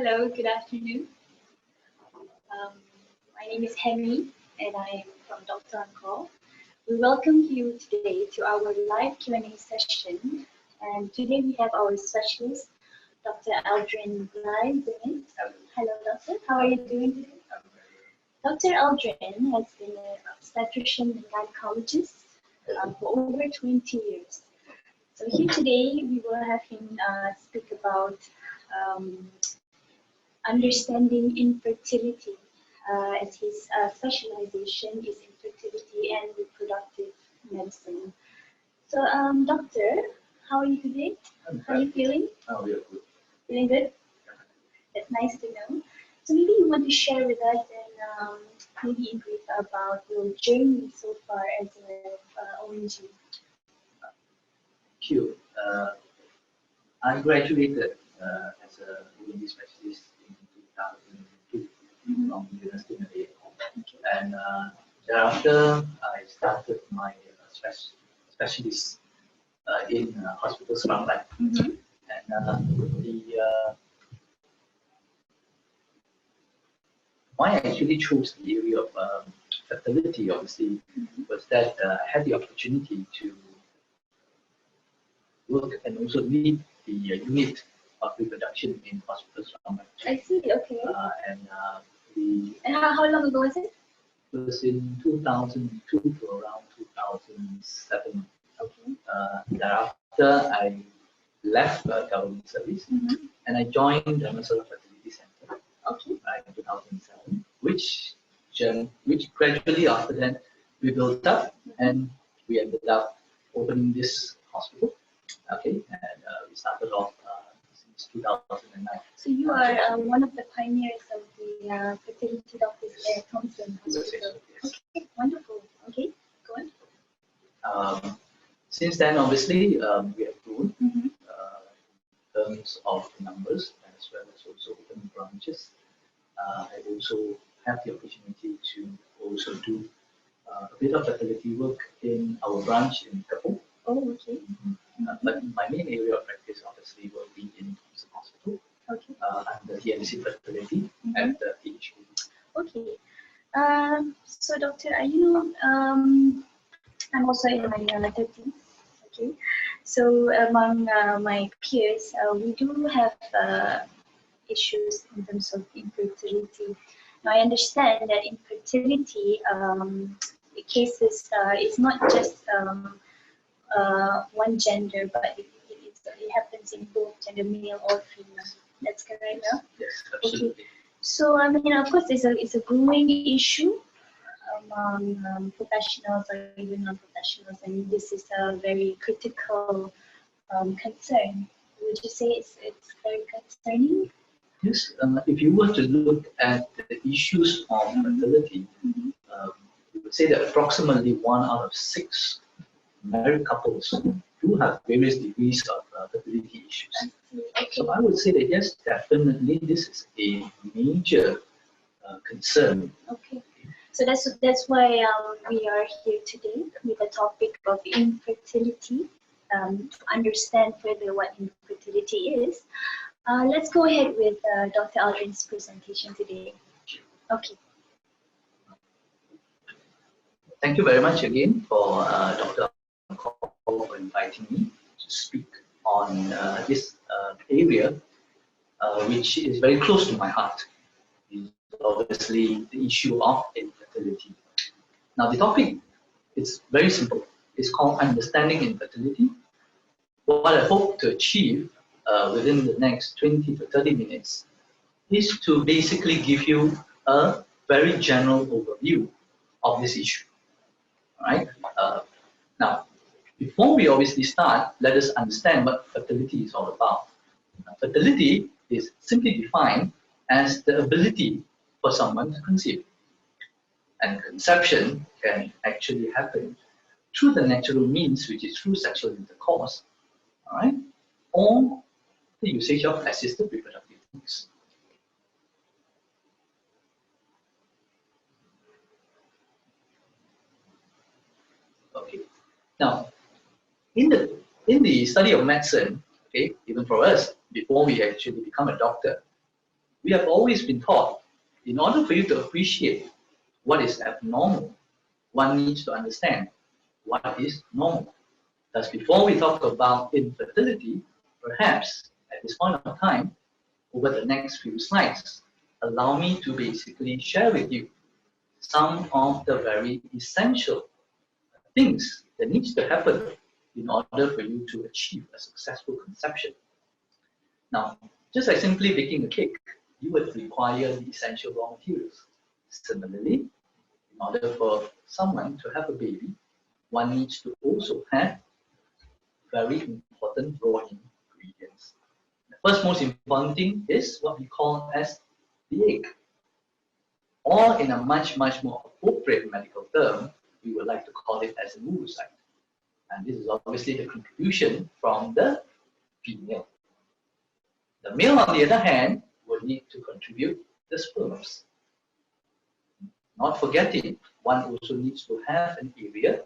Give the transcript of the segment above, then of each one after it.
Hello, good afternoon. My name is Hemi and I am from Dr. On Call. We welcome you today to our live Q&A session. And today we have our specialist, Dr. Aldrin live with it. Hello, doctor. How are you doing today? Dr. Aldrin has been an obstetrician and gynecologist for over 20 years. So here today we will have him speak about understanding infertility, as his specialization is infertility and reproductive medicine. So, doctor, how are you today? How are you feeling? Oh, we are good. Feeling good? That's nice to know. So maybe you want to share with us and maybe in brief about your journey so far as an ONG. Thank you. I graduated as a ONG specialist in 2002 from the University of Malaya. And thereafter, I started my specialist in hospitals frontline. And why I actually chose the area of fertility, obviously, was that I had the opportunity to work and also lead the unit of reproduction in hospitals frontline. I see, okay. And how long ago was it? It was in 2002 to around 2007. Okay. Thereafter, I left government service and I joined the Menstrual Fertility Center in 2007, which gradually after that we built up and we ended up opening this hospital. Okay, and we started off since 2009. So you are one of the pioneers of the fertility doctors at Thompson Hospital. Yes. Okay, wonderful. Okay, go on. Since then, obviously, we have grown in terms of numbers as well as also opening branches. I also have the opportunity to also do a bit of fertility work in our branch in Kapur. Oh, okay. But my main area of practice, obviously, will be in Thompson Hospital under TNC Fertility at the PhD. Okay. So, doctor, are you? I'm also in my 30s. Okay. So, among my peers, we do have issues in terms of infertility. Now, I understand that infertility cases is not just one gender, but it happens in both gender, male or female. That's correct, no? Yes, absolutely. Okay. So, I mean, of course, it's a growing issue among professionals or even non-professionals, and this is a very critical concern. Would you say it's very concerning? Yes, if you were to look at the issues of fertility, you would say that approximately 1 out of 6 married couples do have various degrees of fertility issues. Okay. So I would say that yes, definitely this is a major concern. Okay. So that's why we are here today with the topic of infertility, to understand further what infertility is. Let's go ahead with Dr. Aldrin's presentation today. Okay. Thank you very much again for Dr. for inviting me to speak on this area, which is very close to my heart. Is obviously the issue of infertility. Now the topic is very simple. It's called Understanding Infertility. What I hope to achieve within the next 20 to 30 minutes is to basically give you a very general overview of this issue. All right. Now, before we obviously start, let us understand what fertility is all about. Now, fertility is simply defined as the ability for someone to conceive. And conception can actually happen through the natural means, which is through sexual intercourse, all right, or the usage of assisted reproductive techniques. Okay. Now, in the study of medicine, okay, even for us, before we actually become a doctor, we have always been taught, in order for you to appreciate what is abnormal, one needs to understand what is normal. Thus, before we talk about infertility, perhaps at this point of time, over the next few slides, allow me to basically share with you some of the very essential things that needs to happen in order for you to achieve a successful conception. Now, just like simply baking a cake, you would require the essential raw materials. Similarly, in order for someone to have a baby, one needs to also have very important raw ingredients. The first most important thing is what we call as the egg. Or in a much more appropriate medical term, we would like to call it as an oocyte. And this is obviously the contribution from the female. The male, on the other hand, will need to contribute the sperms. Not forgetting, one also needs to have an area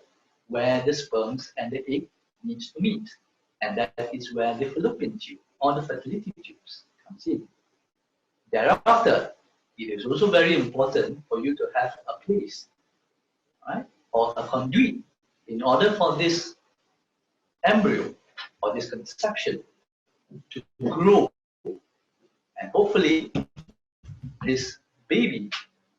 where the sperms and the egg needs to meet. And that is where the fallopian tube or the fertility tubes comes in. Thereafter, it is also very important for you to have a place, right, or a conduit in order for this embryo or this conception to grow. And hopefully, this baby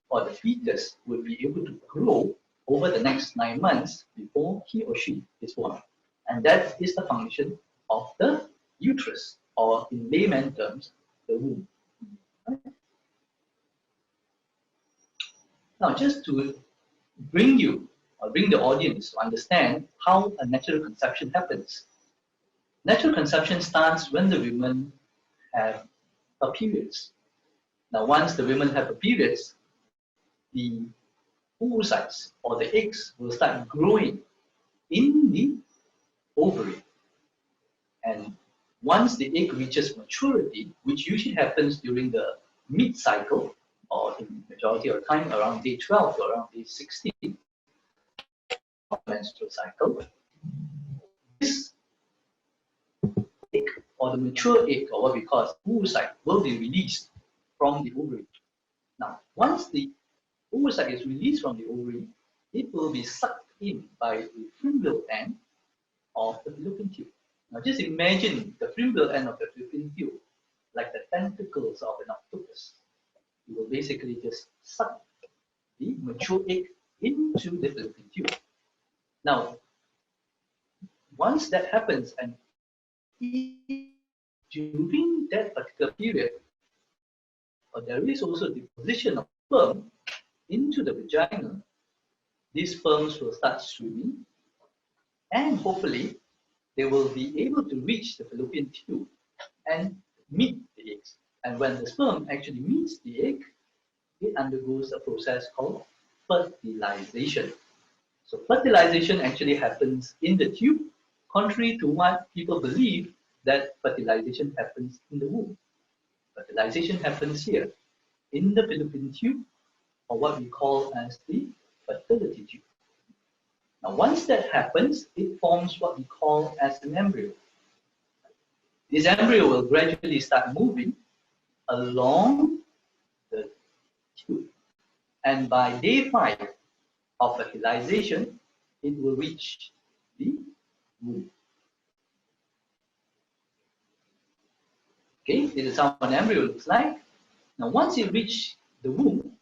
or the fetus will be able to grow over the next 9 months before he or she is born. And that is the function of the uterus, or in layman terms, the womb. Right? Now, just to bring you or bring the audience to understand how a natural conception happens. Natural conception starts when the women have her periods. Now, once the women have her periods, the oocytes or the eggs will start growing in the ovary. And once the egg reaches maturity, which usually happens during the mid-cycle, or in the majority of the time around day 12 to around day 16 of menstrual cycle, this egg, or the mature egg, or what we call oocyte, will be released from the ovary. Now, once the oocyte is released from the ovary, it will be sucked in by the fimbrial end of the fallopian tube. Now, just imagine the fimbrial end of the fallopian tube like the tentacles of an octopus. You will basically just suck the mature egg into the fallopian tube. Now, once that happens, and during that particular period, there is also deposition of sperm into the vagina, these sperms will start swimming, and hopefully they will be able to reach the fallopian tube and meet the eggs. And when the sperm actually meets the egg, it undergoes a process called fertilization. So fertilization actually happens in the tube, contrary to what people believe, that fertilization happens in the womb. Fertilization happens here, in the fallopian tube, or what we call as the fertility tube. Now, once that happens, it forms what we call as an embryo. This embryo will gradually start moving along the tube. And by day 5 of fertilization, it will reach the womb. Okay, this is how an embryo looks like. Now, once it reaches the womb,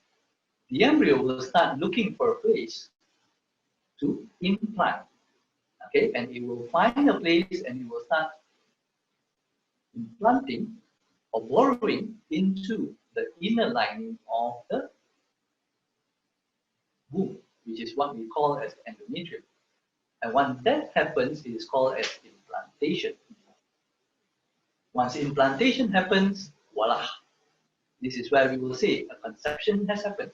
the embryo will start looking for a place to implant. Okay, and it will find a place and it will start implanting or burrowing into the inner lining of the womb, which is what we call as endometrium. And once that happens, it is called as implantation. Once implantation happens, voila, this is where we will say a conception has happened.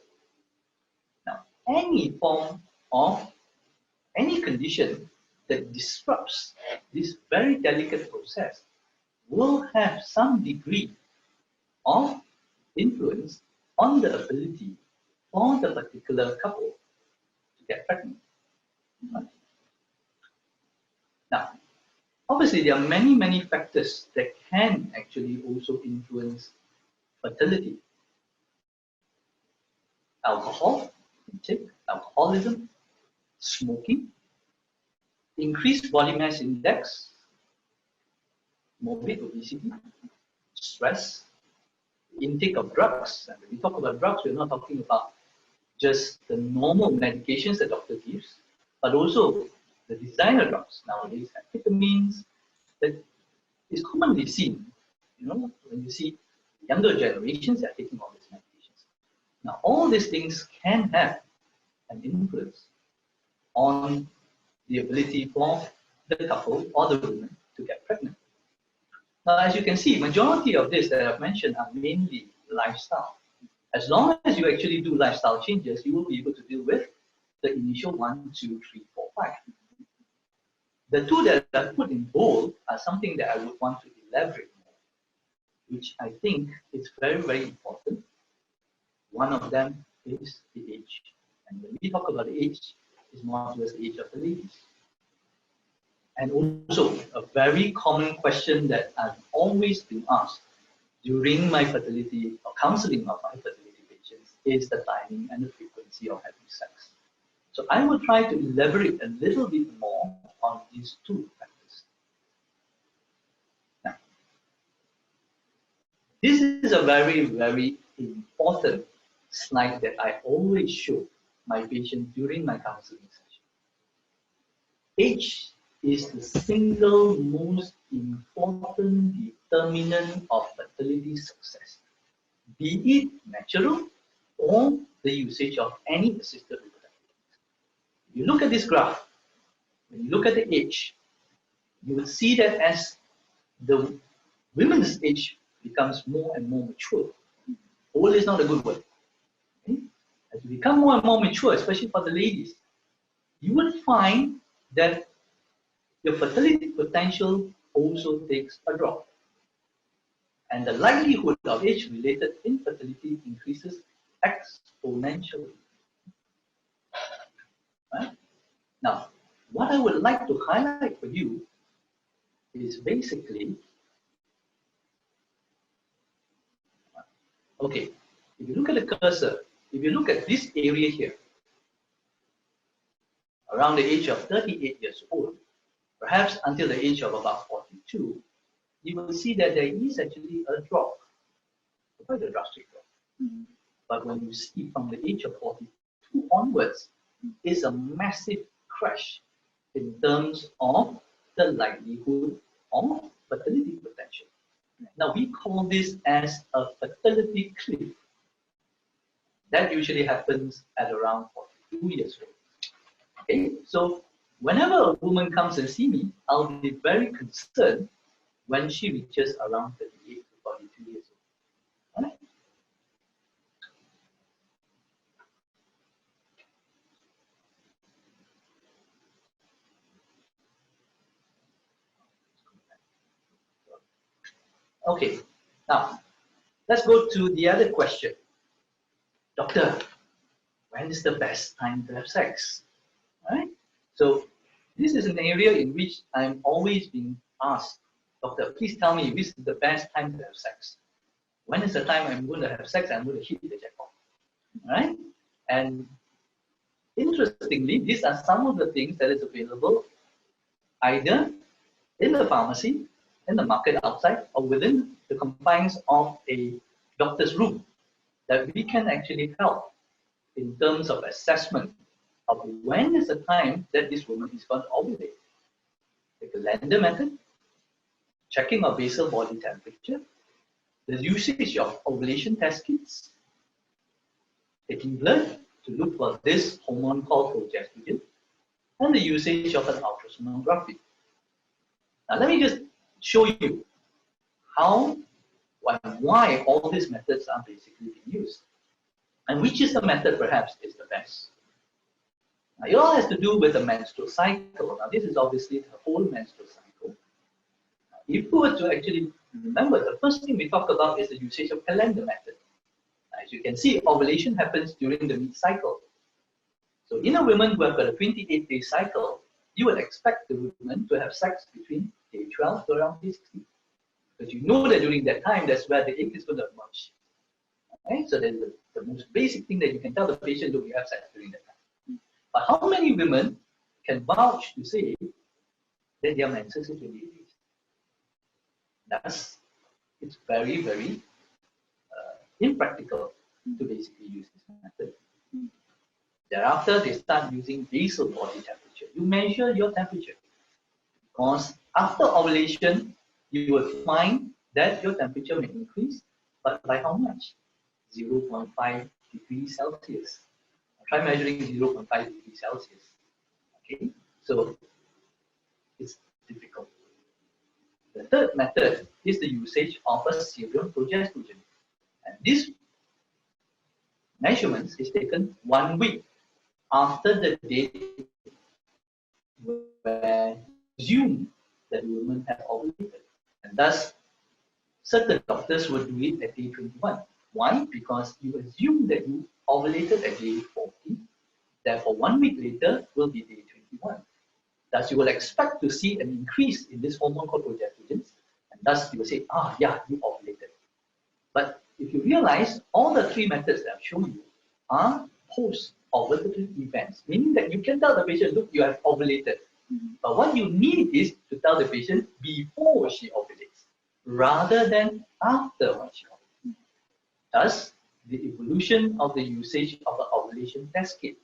Now, any form of any condition that disrupts this very delicate process will have some degree of influence on the ability for the particular couple to get pregnant. Now, obviously, there are many factors that can actually also influence fertility, alcohol intake, alcoholism, smoking, increased body mass index, morbid obesity, stress, intake of drugs. And when we talk about drugs, we're not talking about just the normal medications the doctor gives, but also the designer drugs nowadays, amphetamines, that is commonly seen. When you see younger generations are taking all these medications. Now, all these things can have an influence on the ability for the couple or the woman to get pregnant. Now, as you can see, majority of this that I've mentioned are mainly lifestyle. As long as you actually do lifestyle changes, you will be able to deal with the initial 1, 2, 3, 4, 5. The two that I put in bold are something that I would want to elaborate more, which I think is very, very important. One of them is the age. And when we talk about the age, it's more towards the age of the ladies. And also, a very common question that I've always been asked during my fertility or counseling of my fertility patients is the timing and the frequency of having sex. So I will try to elaborate a little bit more on these two factors. Now, this is a very, very important slide that I always show my patients during my counseling session. Age is the single most important determinant of fertility success, be it natural or the usage of any assisted reproduction. You look at this graph, when you look at the age, you will see that as the women's age becomes more and more mature, old is not a good word. Okay? As you become more and more mature, especially for the ladies, you will find that your fertility potential also takes a drop. And the likelihood of age-related infertility increases exponentially. Right? Now, what I would like to highlight for you is basically, okay, if you look at the cursor, if you look at this area here, around the age of 38 years old, perhaps until the age of about 42, you will see that there is actually a drop, quite a drastic drop. Mm-hmm. But when you see from the age of 42 onwards, it's a massive crash in terms of the likelihood of fertility potential. Now, we call this as a fertility cliff. That usually happens at around 42 years old. Okay, so whenever a woman comes and see me, I'll be very concerned when she reaches around 38 to 42 years old. All right? Okay, now let's go to the other question. Doctor, when is the best time to have sex? All right? So this is an area in which I'm always being asked, Doctor, please tell me this is the best time to have sex. When is the time I'm going to have sex? I'm going to hit the jackpot. All right? And interestingly, these are some of the things that is available either in the pharmacy, in the market outside, or within the confines of a doctor's room that we can actually help in terms of assessment of when is the time that this woman is going to ovulate. The calendar method, checking of basal body temperature, the usage of ovulation test kits, taking blood to look for this hormone called progesterone, and the usage of an ultrasonography. Now let me just show you how and why all these methods are basically being used, and which is the method perhaps is the best. Now, it all has to do with the menstrual cycle. Now, this is obviously the whole menstrual cycle. Now, if we were to actually remember, the first thing we talk about is the usage of calendar method. As you can see, ovulation happens during the mid-cycle. So in a woman who has got a 28-day cycle, you would expect the woman to have sex between day 12 to around day 16. Because you know that during that time, that's where the egg is going to emerge. Right? So that's the most basic thing that you can tell the patient, look, you have sex during that time. But how many women can vouch to say that their menses is 28 days? Thus, it's very, very impractical to basically use this method. Thereafter, they start using basal body temperature. You measure your temperature because after ovulation, you will find that your temperature may increase, but by how much? 0.5 degrees Celsius. Try measuring 0.5 degrees Celsius. Okay, so it's difficult. The third method is the usage of a serum progestogen. And this measurements is taken 1 week after the date where assume that the woman had ovulated. And thus, certain doctors will do it at day 21. Why? Because you assume that you ovulated at day 40, therefore 1 week later will be day 21. Thus, you will expect to see an increase in this hormone called progestogens, and thus you will say, yeah, you ovulated. But if you realize all the three methods that I've shown you are post-ovulatory events, meaning that you can tell the patient, look, you have ovulated. But what you need is to tell the patient before she ovulates, rather than after when she ovulates. Thus, the evolution of the usage of the ovulation test kit.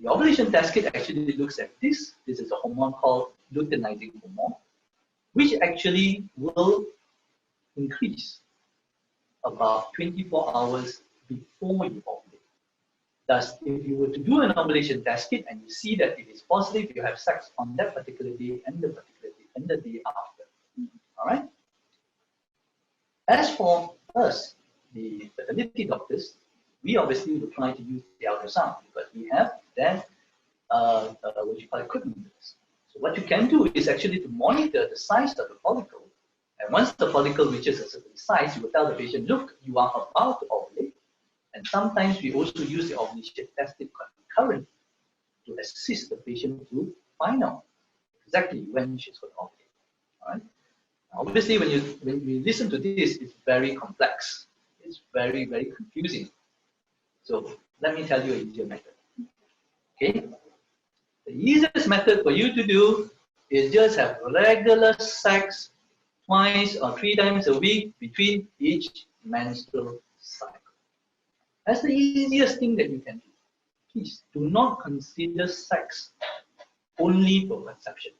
The ovulation test kit actually looks at this. This is a hormone called luteinizing hormone, which actually will increase about 24 hours before you ovulate. Thus, if you were to do an ovulation test kit and you see that it is positive, you have sex on that particular day and the particular day and the day after. All right. As for us, the fertility doctors, we obviously will try to use the ultrasound because we have that what you call equipment. So what you can do is actually to monitor the size of the follicle. And once the follicle reaches a certain size, you will tell the patient, look, you are about to ovulate. And sometimes we also use the ovulation test kit concurrently to assist the patient to find out exactly when she's going to ovulate. All right? Obviously, when you listen to this, it's very complex. It's very, very confusing. So let me tell you an easier method. Okay? The easiest method for you to do is just have regular sex twice or 3 times a week between each menstrual cycle. That's the easiest thing that you can do. Please do not consider sex only for conception.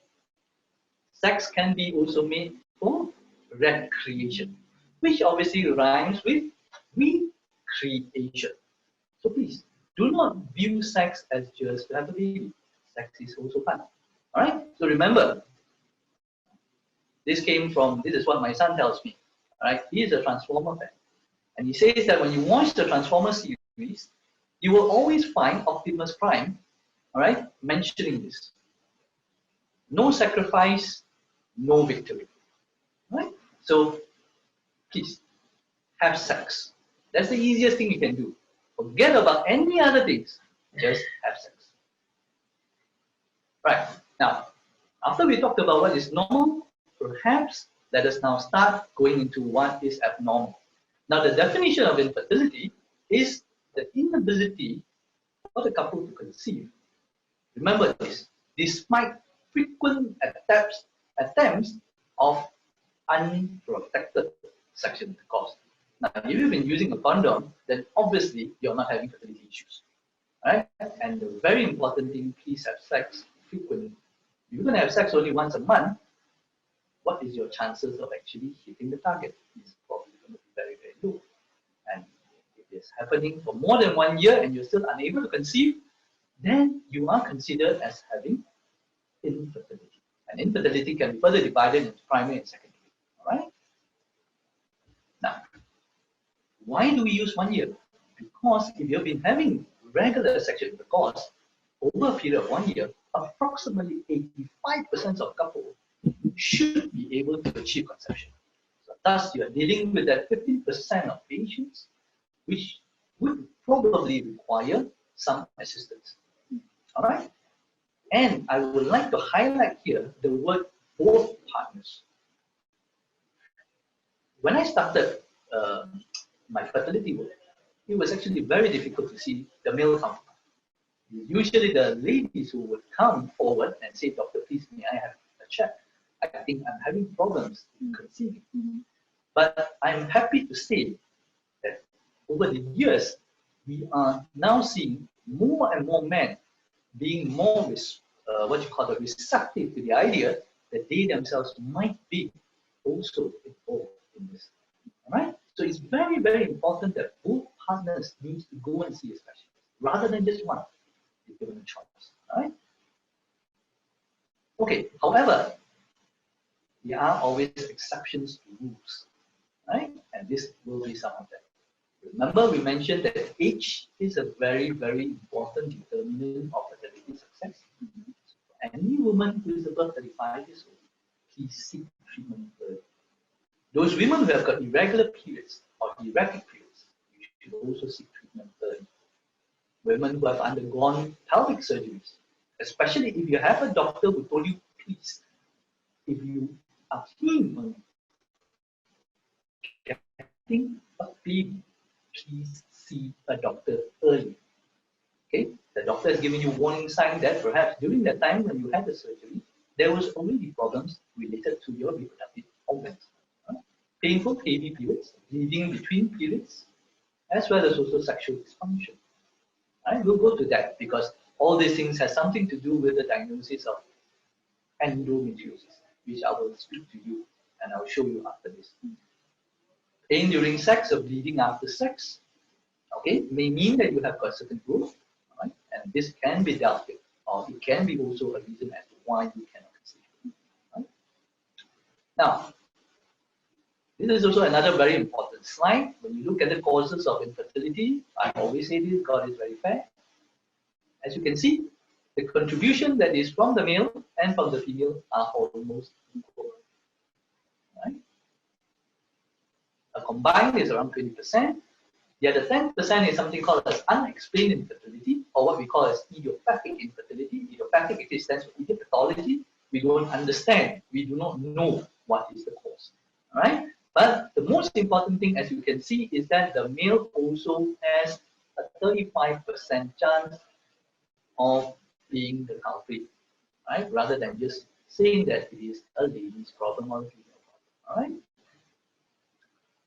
Sex can be also made for recreation, which obviously rhymes with recreation. So please, do not view sex as just to have a baby. Sex is also fun. All right? So remember, this is what my son tells me. All right? He is a Transformer fan. And he says that when you watch the Transformer series, you will always find Optimus Prime, all right, mentioning this. No sacrifice, no victory. All right? So please, have sex. That's the easiest thing you can do. Forget about any other things. Just have sex. Right. Now, after we talked about what is normal, perhaps let us now start going into what is abnormal. Now, the definition of infertility is the inability for the couple to conceive. Remember this, despite frequent attempts of unprotected sexual intercourse. Now, if you've been using a condom, then obviously you're not having fertility issues. Right? And the very important thing, please have sex frequently. If you're going to have sex only once a month, what is your chances of actually hitting the target? It's probably going to be very, very low. And if it's happening for more than 1 year and you're still unable to conceive, then you are considered as having infertility. And infertility can be further divided into primary and secondary. All right? Now, why do we use 1 year? Because if you've been having regular sexual intercourse over a period of 1 year, approximately 85% of couples should be able to achieve conception. So thus, you are dealing with that 15% of patients which would probably require some assistance. All right? And I would like to highlight here the word both partners. When I started my fertility work, it was actually very difficult to see the male counterpart. Usually the ladies who would come forward and say, "Doctor, please, may I have a check? I think I'm having problems in conceiving." But I'm happy to say that over the years, we are now seeing more and more men being more, receptive to the idea that they themselves might be also involved in this. All right? So it's very, very important that both partners need to go and see a specialist rather than just one, if given a choice. All right? Okay, however, there are always exceptions to rules, right? And this will be some of them. Remember, we mentioned that age is a very, very important determinant of fertility success. Any woman who is above 35 years old, please seek treatment early. Those women who have got irregular periods or erratic periods, you should also seek treatment early. Women who have undergone pelvic surgeries, especially if you have a doctor who told you, please, if you are keen on getting a baby, please see a doctor early. Okay, the doctor has given you warning sign that perhaps during the time when you had the surgery, there was already problems related to your reproductive organs. Painful heavy periods, bleeding between periods, as well as also sexual dysfunction. We'll go to that because all these things have something to do with the diagnosis of endometriosis, which I will speak to you and I'll show you after this. Pain during sex or bleeding after sex, okay, may mean that you have got certain growth, right? And this can be dealt with, or it can be also a reason as to why you cannot conceive. Right? Now, this is also another very important slide. When you look at the causes of infertility, I always say this, God is very fair. As you can see, the contribution that is from the male and from the female are almost equal. Right? Combined is around 20%. The other 10% is something called as unexplained infertility, or what we call as idiopathic infertility. Idiopathic actually stands for idiopathology. We don't understand. We do not know what is the cause. All right? But the most important thing, as you can see, is that the male also has a 35% chance of being the culprit, right? Rather than just saying that it is a lady's problem or a female problem. All right?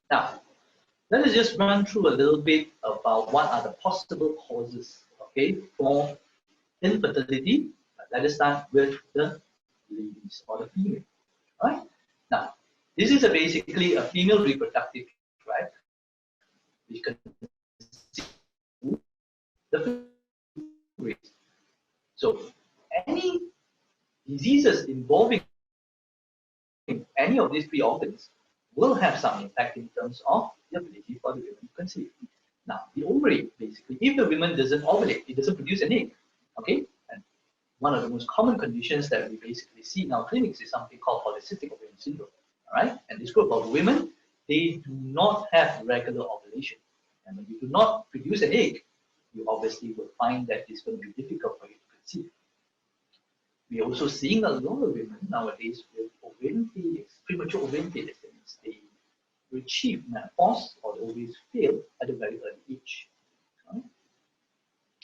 Now, let us just run through a little bit about what are the possible causes, okay, for infertility. Let us start with the ladies or the female. All right? Now, this is basically a female reproductive tract, which can see the ovaries. So, any diseases involving any of these three organs will have some impact in terms of the ability for the women to conceive. Now, the ovary, basically, if the woman doesn't ovulate, it doesn't produce an egg. Okay? And one of the most common conditions that we basically see in our clinics is something called polycystic ovarian syndrome. All right? And this group of women, they do not have regular ovulation. And when you do not produce an egg, you obviously will find that it's going to be difficult for you to conceive. We're also seeing a lot of women nowadays with ovarian failures, premature ovarian failures. That means they achieve menopause or the ovaries fail at a very early age. Right?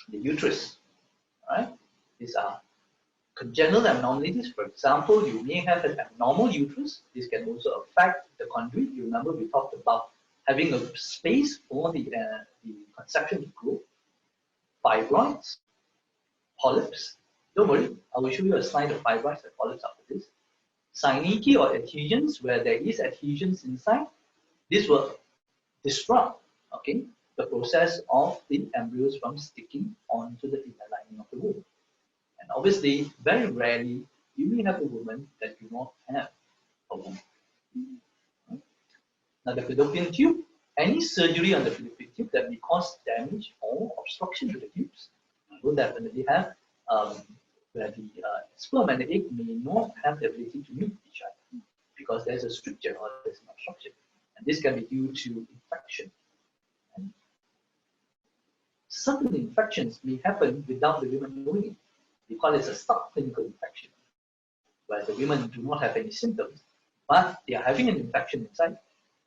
The uterus, right? These are congenital abnormalities. For example, you may have an abnormal uterus. This can also affect the conduit. You remember we talked about having a space for the conception to grow. Fibroids, polyps. Don't worry, I will show you a slide of fibroids and polyps after this. Synecdoche or adhesions, where there is adhesions inside. This will disrupt, okay, the process of the embryos from sticking onto the inner lining of the womb. And obviously, very rarely, you may have a woman that do not have a womb. Right? Now, the fallopian tube, any surgery on the fallopian tube that may cause damage or obstruction to the tubes will definitely have where the sperm and the egg may not have the ability to meet each other because there's a stricture or there's an obstruction. And this can be due to infection. And certain infections may happen without the women knowing it. We call it a subclinical infection, where the women do not have any symptoms, but they are having an infection inside.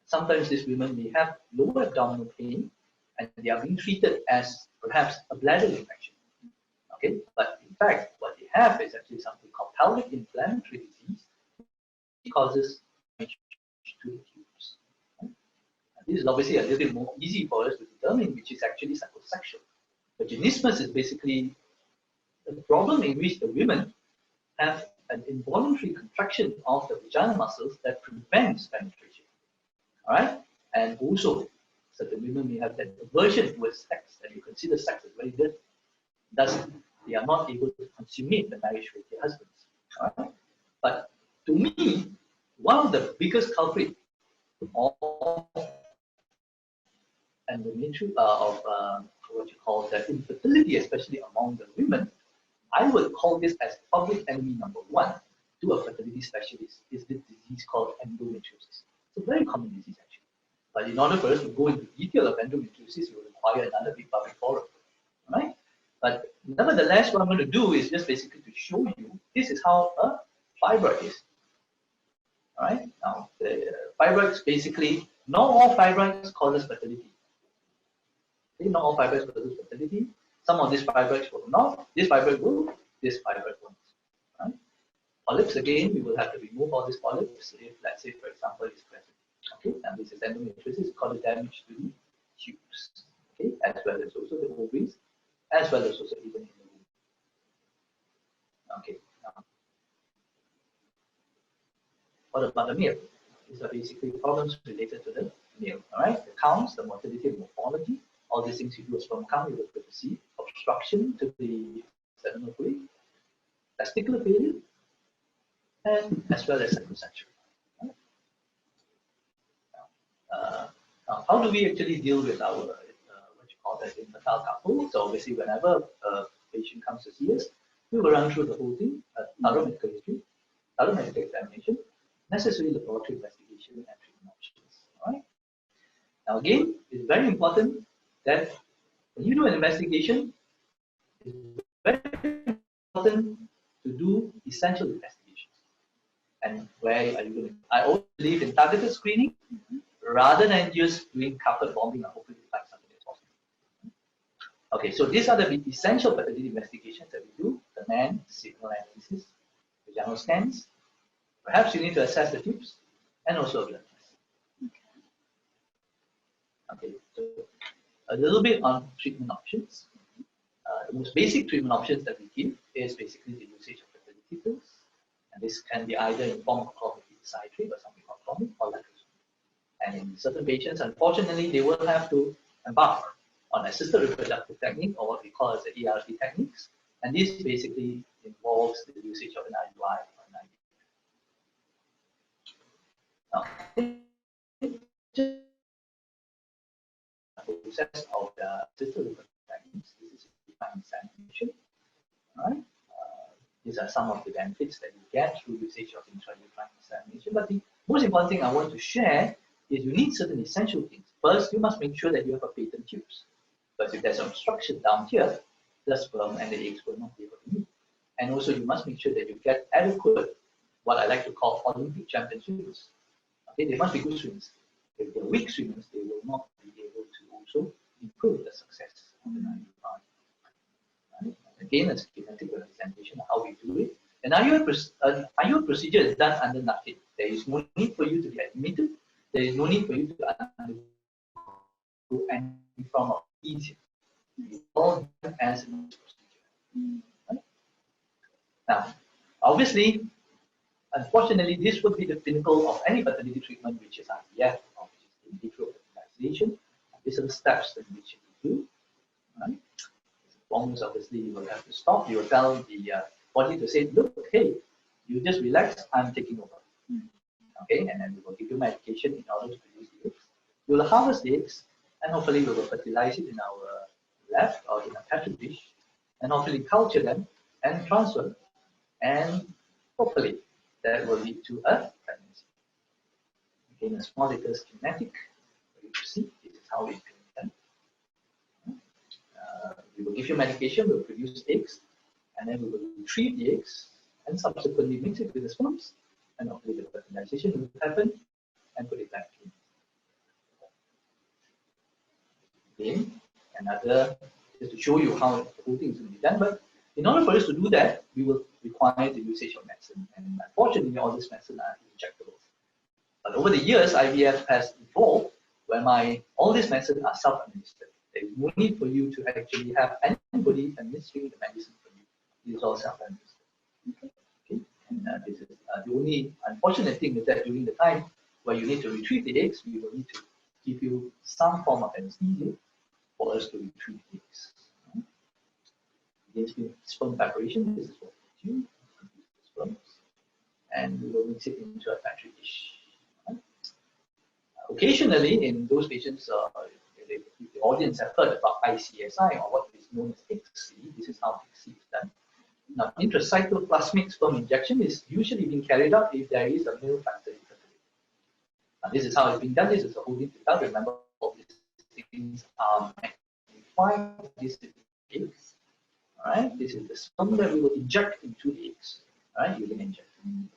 Sometimes these women may have lower abdominal pain and they are being treated as perhaps a bladder infection. Okay, but in fact, what they have is actually something called pelvic inflammatory disease, which causes damage to the tubes. And this is obviously a little bit more easy for us to determine, which is actually psychosexual. Vaginismus is basically the problem in which the women have an involuntary contraction of the vaginal muscles that prevents penetration. All right, and also certain women may have that aversion towards sex, and you consider sex as very dirty. Thus, they are not able to consummate the marriage with their husbands. All right? But to me, one of the biggest culprits of endometrial what you call the infertility, especially among the women, I would call this as public enemy number one to a fertility specialist, is this disease called endometriosis. It's a very common disease actually. But in order for us to go into detail of endometriosis, you will require another big public forum. All right? But nevertheless, what I'm going to do is just basically to show you this is how a fibroid is. All right? Now, the fibroids basically, not all fibroids causes fertility. Okay? Not all fibroids causes fertility. Some of these fibroids will not. This fibroid will. This fibroid won't. Right? Polyps, again, we will have to remove all these polyps if, let's say, for example, it's present. Okay? And this is endometriosis, called damage to the tubes. Okay? As well as also the ovaries, as well as also even in the womb. Okay. Now, what about the male? These are basically problems related to the male. All right, the counts, the motility, and morphology. All these things you do a sperm count, you will be able to see obstruction to the seminal fluid, testicular failure, and as well as psychosexual. Right? Now, how do we actually deal with our what you call that infertile couple? So obviously, whenever a patient comes to see us, we will run through the whole thing: thorough medical history, thorough medical examination, necessary laboratory investigation, and treatment options. All right. Now, again, it's very important that when you do an investigation, it's very important to do essential investigations. And where are you going to? I always believe in targeted screening rather than just doing carpet bombing and hopefully find something that's possible. Okay, so these are the essential fertility investigations that we do: the man signal analysis, vaginal scans. Perhaps you need to assess the tubes and also a blood test. Okay, so a little bit on treatment options. The most basic treatment options that we give is basically the usage of fertility pills. And this can be either in form of chlormethyl citrate or something called chlomid or lactose. And in certain patients, unfortunately, they will have to embark on assisted reproductive technique, or what we call as the ART techniques. And this basically involves the usage of an IUI or an IV. Now, process of the assisted reproductive techniques. This is insemination. Right? These are some of the benefits that you get through usage of intra-uterine insemination. But the most important thing I want to share is you need certain essential things. First, you must make sure that you have a patent tubes. Because if there's an obstruction down here, the sperm and the eggs will not be able to move. And also, you must make sure that you get adequate, what I like to call Olympic champion swimmers. Okay, they must be good swimmers. If they're weak swimmers, they will not be able to also improve the success of the IUI. Right? Again, a schematic representation of how we do it. An IUI procedure is done under nothing. There is no need for you to be admitted. There is no need for you to undergo any form of easier. It's all done as a procedure. Right? Now, obviously, unfortunately, this would be the pinnacle of any fertility treatment, which is IVF, or which is in vitro fertilization. These are the steps that which you do. Right? Once, obviously, you will have to stop. You will tell the body to say, look, hey, you just relax, I'm taking over. Okay, and then we will give you medication in order to produce the eggs. We will harvest the eggs, and hopefully we will fertilize it in our lab or in a petri dish, and hopefully culture them and transfer, and hopefully that will lead to a pregnancy. Again, a small little schematic. You see, this is how it can be done. We will give you medication, we will produce eggs, and then we will retrieve the eggs and subsequently mix it with the sperms, and hopefully the fertilization will happen and put it back in. Again, another, just to show you how the whole thing is going to be done. But in order for us to do that, we will require the usage of medicine. And unfortunately, all this medicine are injectables. But over the years, IVF has evolved where all these medicines are self-administered. There is no need for you to actually have anybody administering the medicine for you. It is all self-administered. Okay? And this is the only unfortunate thing is that during the time where you need to retrieve the eggs, we will need to give you some form of anesthesia for us to retrieve the eggs. Against sperm preparation, this is what we do. Sperms, and we will mix it into a petri dish. Occasionally, in those patients, if the audience have heard about ICSI or what is known as ICSI, this is how ICSI is done. Now, intracycle plasmic sperm injection is usually being carried out if there is a male factor infertility. Now, this is how it's being done. This is a holding pickup. Remember, all these things are magnified. This is the eggs. All right, this is the sperm that we will inject into the eggs. All right, using injection.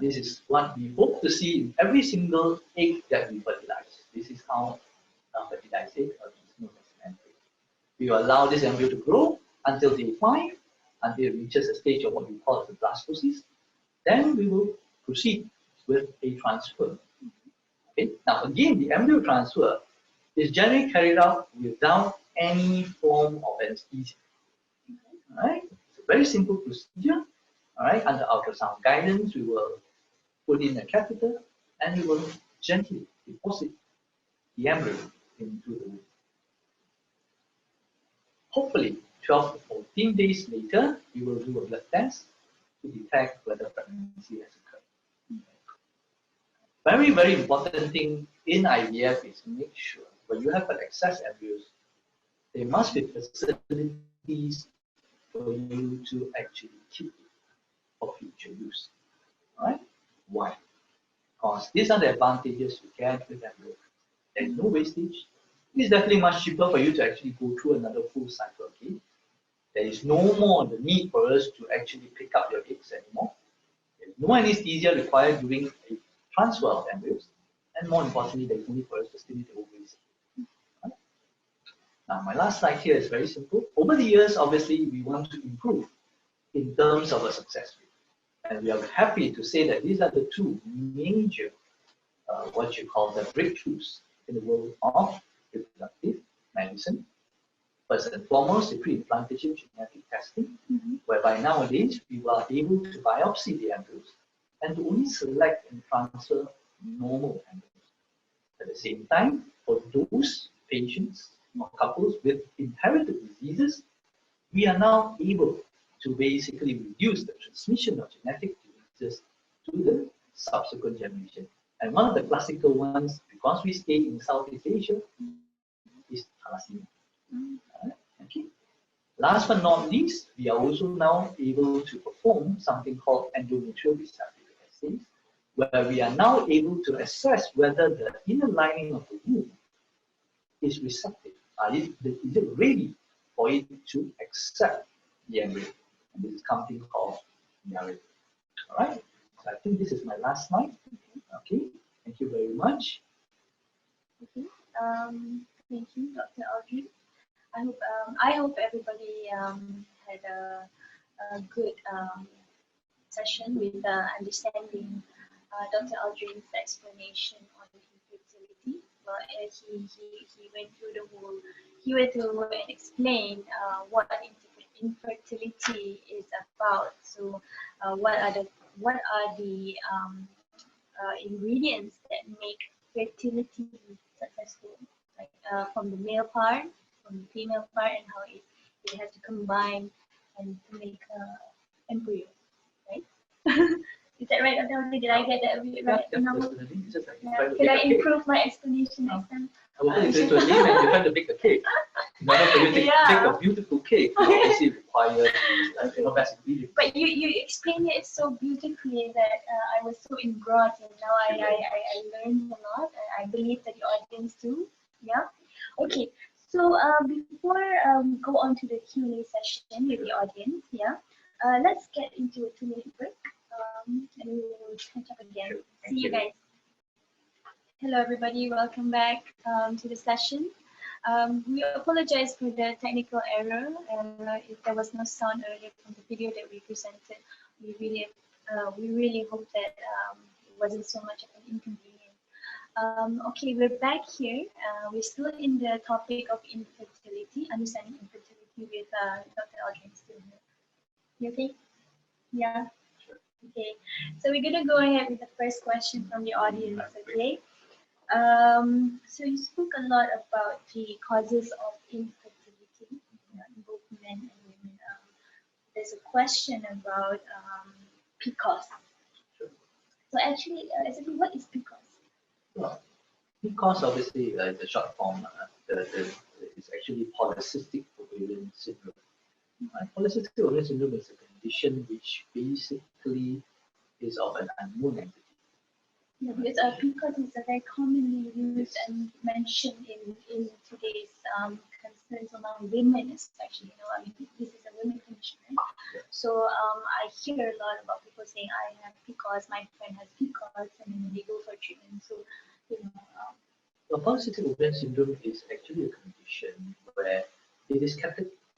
This is what we hope to see in every single egg that we fertilize. This is how a fertilized egg is known as an embryo. We will allow this embryo to grow until day 5, until it reaches a stage of what we call the blastocyst. Then we will proceed with a transfer. Okay? Now again, the embryo transfer is generally carried out without any form of anesthesia. All right? It's a very simple procedure. All right, under ultrasound guidance, we will put in a catheter and we will gently deposit the embryo into the womb. Hopefully, 12 to 14 days later, we will do a blood test to detect whether pregnancy has occurred. Very, very important thing in IVF is to make sure when you have an excess embryos, there must be facilities for you to actually keep it for future use. Alright? Why? Because these are the advantages you get with embryo. There is no wastage. It is definitely much cheaper for you to actually go through another full cycle. Okay? There is no more the need for us to actually pick up your eggs anymore. There is no anesthesia required during a transfer of embryos. And more importantly, there is no need for us to stimulate the ovaries. Right? Now, my last slide here is very simple. Over the years, obviously, we want to improve in terms of a success rate. And we are happy to say that these are the two major, what you call the breakthroughs in the world of reproductive medicine. First and foremost, the pre-implantation genetic testing, whereby nowadays we are able to biopsy the embryos and to only select and transfer normal embryos. At the same time, for those patients or couples with inherited diseases, we are now able to basically reduce the transmission of genetic diseases to the subsequent generation. And one of the classical ones, because we stay in Southeast Asia, is thalassemia. Okay. Last but not least, we are also now able to perform something called endometrial receptive assays, where we are now able to assess whether the inner lining of the womb is receptive. Is it ready for it to accept the embryo? And this is something called marriage. All right. So I think this is my last slide. Okay. Thank you very much. Okay. Thank you, Dr. Aldrin. I hope everybody had a good session with understanding Dr. Aldrin's explanation on infertility. Well, he went through the whole. He went through and explained what infertility is about. So, what are the ingredients that make fertility successful? Like from the male part, from the female part, and how it has to combine and to make embryo, right? Is that right, Dr. Did I get that a bit right? Can I improve my explanation next time? I will put it to a name and you try to make a cake. In order for you to take a beautiful cake, you obviously require best ingredients. But you explained it so beautifully that I was so engrossed, and now I learned a lot. I believe that the audience too. Yeah. Okay. So before we go on to the Q&A session with the audience, yeah, let's get into a 2-minute break, and we will catch up again. See you guys. Hello, everybody. Welcome back to the session. We apologize for the technical error. If there was no sound earlier from the video that we presented, we really hope that it wasn't so much of an inconvenience. Okay, we're back here. We're still in the topic of infertility, understanding infertility with Dr. Aldrin still here. You okay? Yeah. Okay. So we're gonna go ahead with the first question from the audience. Okay. So you spoke a lot about the causes of infertility, in both men and women. There's a question about PCOS. So actually, what is PCOS? Well, PCOS obviously the short form. Is actually polycystic ovarian syndrome. Polycystic ovarian syndrome is a condition which basically is of an unknown entity. Yeah, because PCOS is a very commonly used and mentioned in today's concerns among women, especially. I mean, this is a women condition, right? Yeah. So I hear a lot about people saying, "I have PCOS, my friend has PCOS," and then they go for treatment. So, Polycystic ovarian syndrome is actually a condition where it is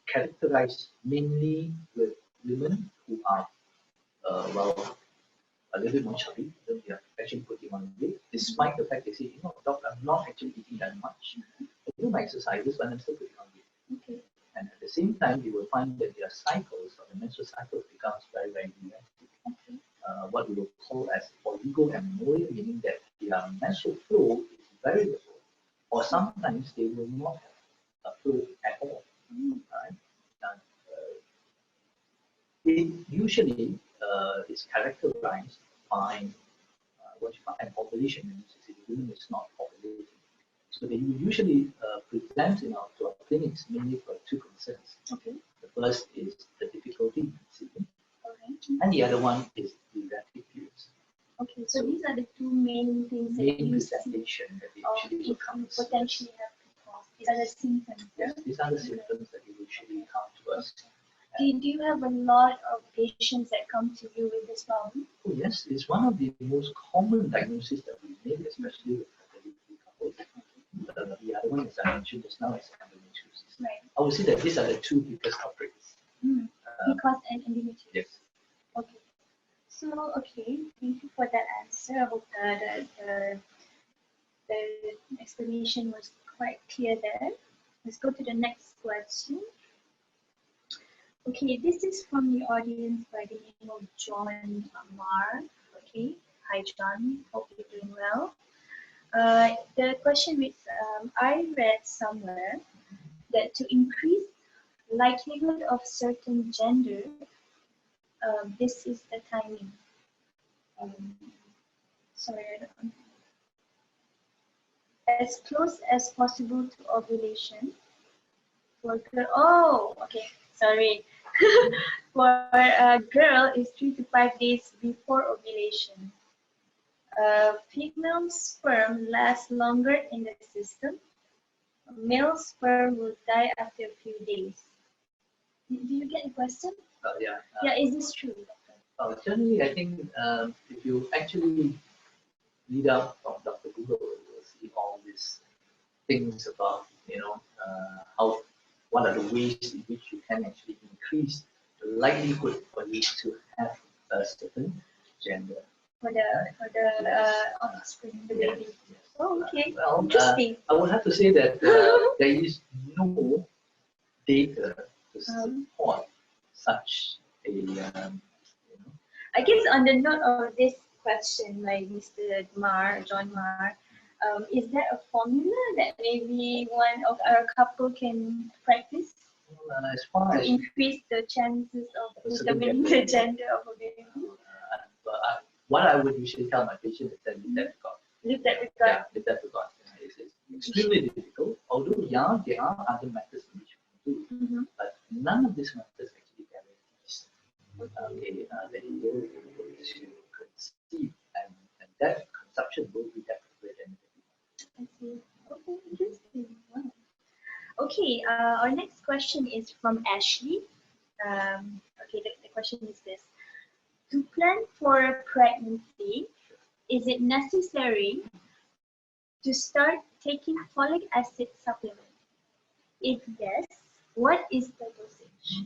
characterized mainly with women who are a little bit more chubby, then they are actually putting on weight, despite the fact they say, doc, I'm not actually eating that much. I do my exercises, but I'm still putting on weight. Okay. And at the same time, you will find that their cycles, or the menstrual cycle, becomes very, very erratic. Okay. What we will call as oligoamenorrhea, meaning that their menstrual flow is very little, or sometimes they will not have a flow at all. Right? It usually is characterized by what you call an ovulation, means the woman is not ovulating. So they usually present to our clinics mainly for two concerns. Okay. The first is the difficulty in conceiving, Okay. and the other one is the erratic periods. Okay, so these are the two main things that you presentation that they usually come potentially have PCOS. These are the symptoms. Yes, these are the symptoms that usually come to us. Do you have a lot of patients that come to you with this problem? Oh, yes, it's one of the most common diagnoses that we make, especially with fertility couples. The other one, as I mentioned just now, is endometriosis. Right. I would say that these are the two biggest culprits. PCOS and endometriosis. Yes. Okay. So, okay, thank you for that answer. I hope the explanation was quite clear there. Let's go to the next question. Okay, this is from the audience by the name of John Mar. Okay, hi John, hope you're doing well. The question is, I read somewhere that to increase likelihood of certain gender, this is the timing. Sorry, as close as possible to ovulation. For girl, oh, okay, sorry. For a girl is 3 to 5 days before ovulation. Female sperm lasts longer in the system. Male sperm will die after a few days. Do you get the question? Yeah. Yeah, is this true? Generally, I think if you actually read up from Dr. Google, you will see all these things about, what are the ways in which you can actually increase the likelihood for you to have a certain gender. For the offspring, the baby. Yes. Oh, okay. Well, interesting. I would have to say that there is no data to support such a. I guess on the note of this question by Mr. John Mar, is there a formula that maybe one of our couple can practice as far to as increase the chances of determining the gender of a baby? What I would usually tell my patients is that leave that to God. Leave that to God. Yeah, leave that to God. It's extremely difficult. Although, yeah, there are other methods in which you can do, but none of these methods actually guarantees that you will be able to conceive, and that conception will be that gender. I see. Okay, interesting. Wow. Okay, our next question is from Ashley. Okay, the question is this. To plan for pregnancy, is it necessary to start taking folic acid supplement? If yes, what is the dosage?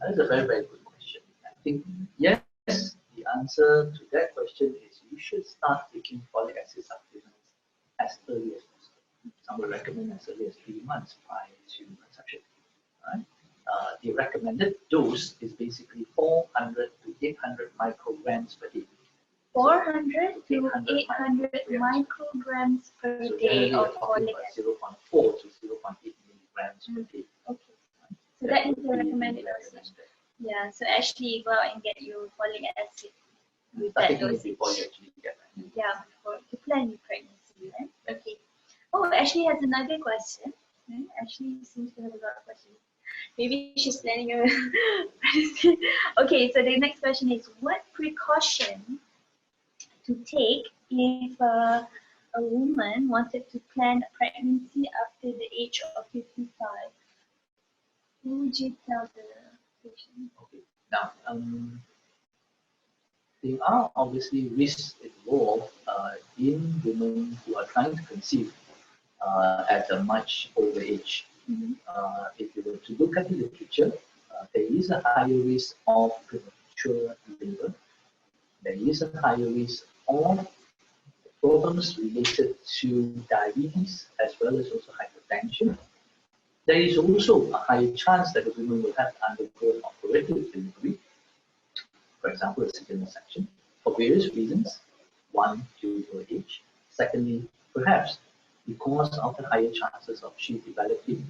That is a very, very good question. I think, yes, the answer to that question is you should start taking folic acid supplements as early as possible. Some would recommend as early as 3 months prior to conception. Right? The recommended dose is basically 400 to 800 micrograms per day. 400 to 800 micrograms per So day generally, of folic acid. 0.4 to 0.8 milligrams per day. Okay. So that is the recommended dosage. Yeah, so actually go out and get your folic acid with that Taking it dosage. before you actually get that. Yeah, to plan your pregnancy. Right? Okay. Oh, Ashley has another question. Ashley seems to have a lot of questions. Maybe she's planning a pregnancy. Okay, so the next question is, what precaution to take if a woman wanted to plan a pregnancy after the age of 55? Who would you tell the patient? Okay. Now, there are obviously risks involved in women who are trying to conceive at a much older age. If you were to look at the literature, there is a higher risk of premature labor. There is a higher risk of problems related to diabetes as well as also hypertension. There is also a higher chance that the woman will have to undergo an operative delivery, for example, a cesarean section, for various reasons. One, due to her age. Secondly, perhaps because of the higher chances of she developing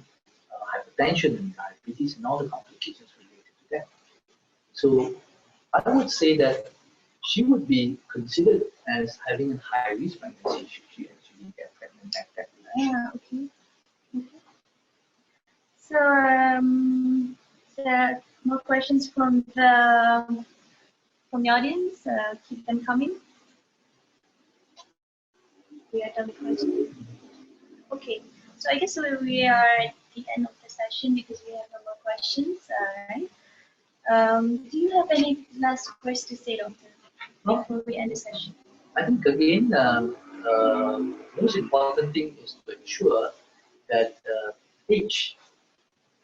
hypertension and diabetes and all the complications related to that. So I would say that she would be considered as having a high risk pregnancy should she actually get pregnant at that age. Yeah, okay. So, there are more questions from the audience. Keep them coming. We are done with questions. Okay, so I guess we are at the end of the session because we have no more questions. Right? Do you have any last words to say, Doctor, before we end the session? I think again, most important thing is to ensure that age.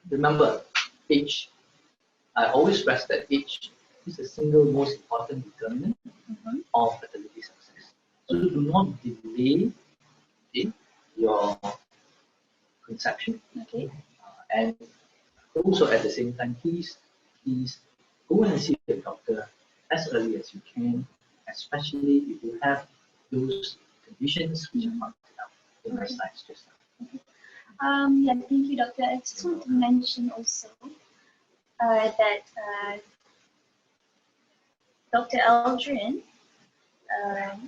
Remember, age. I always stress that age is the single most important determinant of fertility success. So do not delay your conception. Okay. And also at the same time, please go and see a doctor as early as you can, especially if you have those conditions which are pointed out in my slides just now. Yeah, thank you, Doctor. I just want to mention also that Dr. Aldrin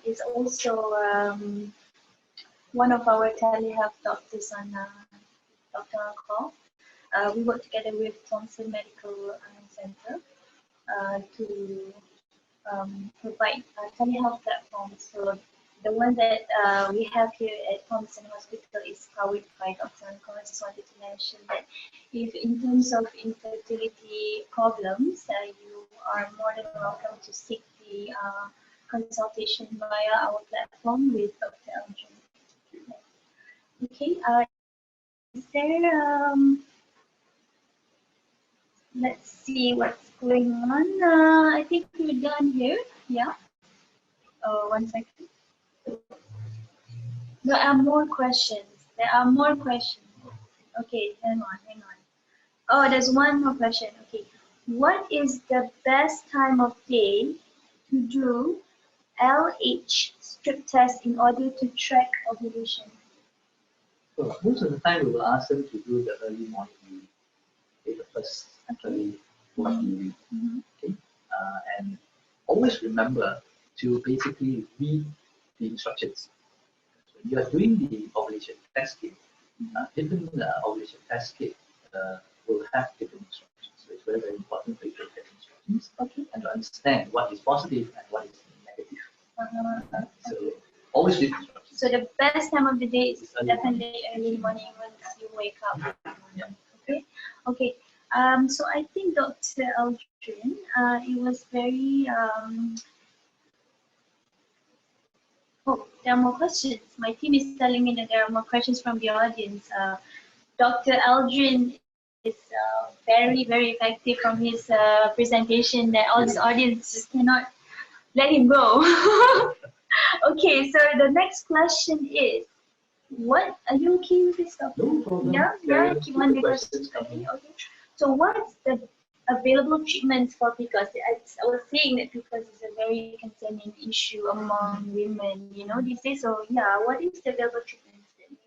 is also one of our telehealth doctors on Dr. On Call. We work together with Thompson Medical Center to provide telehealth platforms. So the one that we have here at Thompson Hospital is powered by Dr. On Call. I just wanted to mention that if in terms of infertility problems, you are more than welcome to seek the consultation via our platform with Dr. Aldrin. Okay, is there, let's see what's going on. I think we're done here. Yeah. 1 second. There are more questions. Okay, hang on. Oh, there's one more question. Okay. What is the best time of day to do LH strip test in order to track ovulation? So most of the time we will ask them to do the early morning urine, the first early morning urine. Okay? And always remember to basically read the instructions. When you are doing the ovulation test kit, different ovulation test kit will have different instructions. So it's very, very important for you to get instructions and to understand what is positive and what is negative. So always read instructions. So the best time of the day is definitely early morning once you wake up. Yeah. Okay. So I think Dr. Aldrin, it was very Oh, there are more questions. My team is telling me that there are more questions from the audience. Dr. Aldrin is very, very effective from his presentation that all this audience just cannot let him go. Okay, so the next question is, what are you okay with this topic? No problem. Yeah, yeah, keep on the questions. Okay, okay. So what's the available treatments for PCOS? I was saying that PCOS is a very concerning issue among women, you know, these days. So yeah, what is the available treatments that you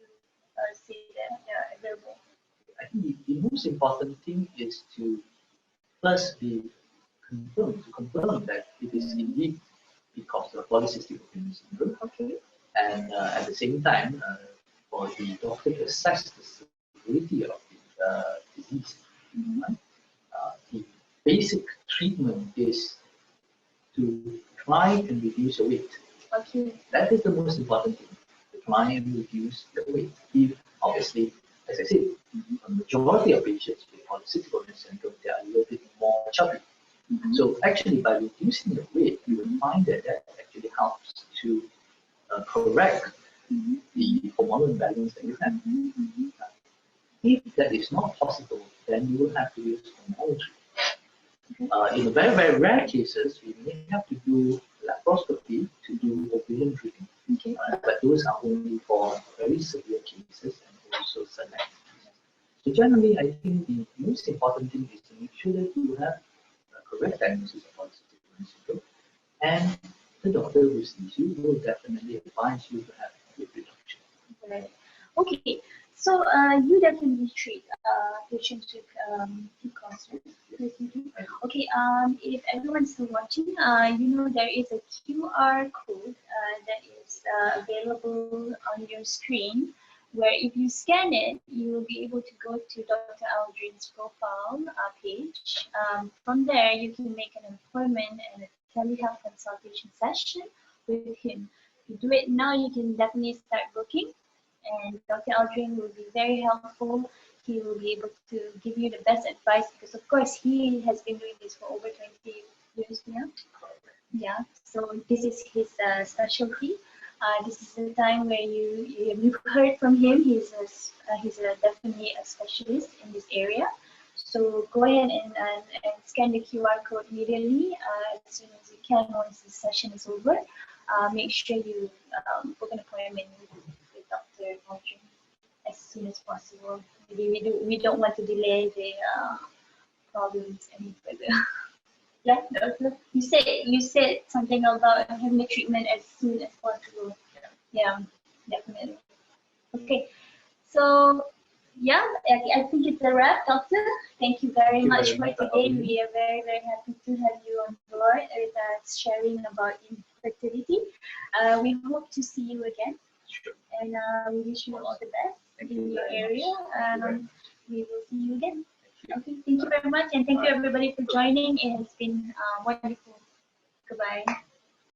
say that are available? I think the most important thing is to first be confirm that it is indeed because of polycystic ovarian syndrome. Okay. And at the same time, for the doctor to assess the severity of the disease. Right? The basic treatment is to try and reduce your weight. Okay. That is the most important thing, to try and reduce the weight. If obviously, as I said, a majority of patients with polycystic ovarian syndrome, they are a little bit more chubby. So actually, by reducing the weight, you will find that that actually helps to correct the hormonal imbalance that you have. If that is not possible, then you will have to use hormonal treatment. In very, very rare cases, we may have to do laparoscopy to do ovarian treatment. Okay. But those are only for very severe cases and also select cases. So generally, I think the most important thing is to make sure that you have a correct diagnosis of polycystic ovarian syndrome, and the doctor who sees you will definitely advise you to have weight reduction. Right. Okay, so you definitely treat patients with PCOS, right? Okay, if everyone's still watching, you know there is a QR code that is available on your screen, where if you scan it, you will be able to go to Dr. Aldrin's profile page. From there, you can make an appointment and a telehealth consultation session with him. If you do it now, you can definitely start booking, and Dr. Aldrin will be very helpful. He will be able to give you the best advice because, of course, he has been doing this for over 20 years now. Yeah, so this is his specialty. This is the time where you've heard from him. He's definitely a specialist in this area. So go ahead and scan the QR code immediately as soon as you can once the session is over. Make sure you book an appointment with Dr. Aldrin as soon as possible. We don't want to delay the problems any further. Yeah, doctor. You said something about having the treatment as soon as possible. Yeah, definitely. Okay, so yeah, I think it's a wrap, doctor. Thank you very much for today. We are very, very happy to have you on board with us sharing about infertility. We hope to see you again. Sure. And we wish you all the best in your area. We will see you again. Okay, thank you very much, and thank you everybody for joining. It has been wonderful. Goodbye.